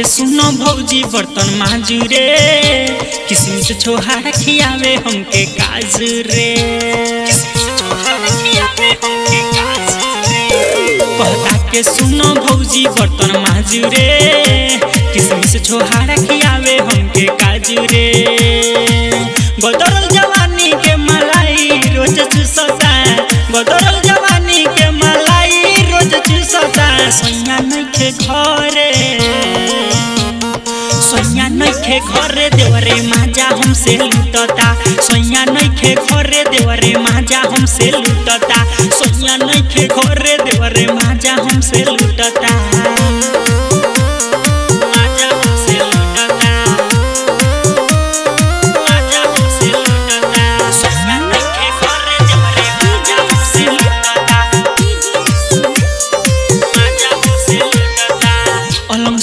सुनो भौजी बर्तन मांजू रे, किसमिस छोहारा खियावे हमके काजू रे। कहता के सुनो भौजी बर्तन मांजू रे, किसमिस छोहारा खियावे हमके काजू रे। बदरल जवानी के मलाई रोज चूसता, बदरल जवानी के मलाई रोज चूसता। सोया नइखे घरे, सोया नइखे घरे देवरे माजा हमसे लूटता। सोया नइखे घरे देवरे माजा हमसे लूटता। सोया नइखे घरे देवरे माजा हमसे लूटता।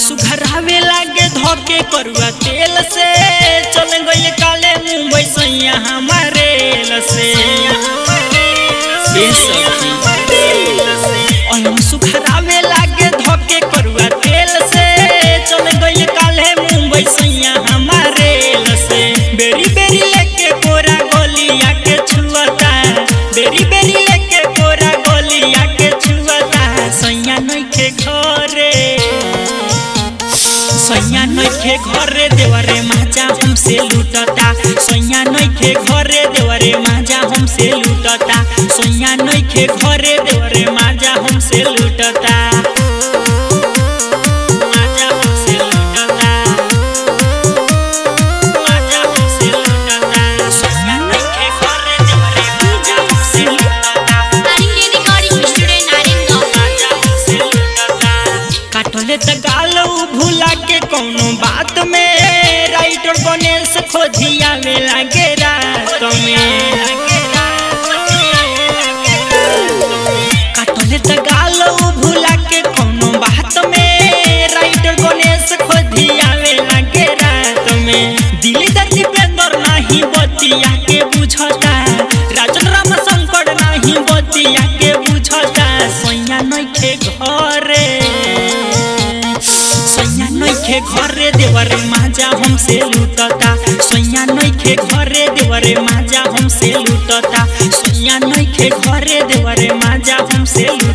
सुघरावे लागे धोके करुआ तेल से, चल गइल काले मुंबई सैया हमारे लसे। सुघरावे लागे धोके करुआ तेल से, चल गइल काले मुंबई सैया हमारे लसे। बेरी बेरी लेके कोरा गोलिया के छुअता, बेरी बेरी लेके कोरा गोलिया के छुअता। सैया नइखे घरे, सोया नइखे घरे देवरे माजा हमसे लूटता। सोया नइखे घरे देवरे माजा हमसे लूटता। सोया नइखे घरे देवरे माजा हमसे लूटता। माजा हमसे लूटता, माजा हमसे लूटता। सोया नइखे घरे देवरे माजा हमसे लूटता। करेंगे रिकॉर्डिंग स्टूडेंट नारायणगंज। माजा हमसे लूटता। काटले त गालो भूला के कौनो बात में, राइटर गणेश खोजिया में लागे रात में। काटले त गालो भूला के कौनो बात में, राइटर गणेश खोजिया में लागे रात में। दिल दर्दी पेंदर नहीं बतिया के बुझता, राजन राम शंकर नहीं बतिया के बुझता। सोया नइखे घरे, सोया नइखे घरे देवरे माजा हमसे लूटता। सोया नइखे घरे देवरे माजा हमसे लूटता। सोया नइखे घरे देवरे माजा हमसे लूटता।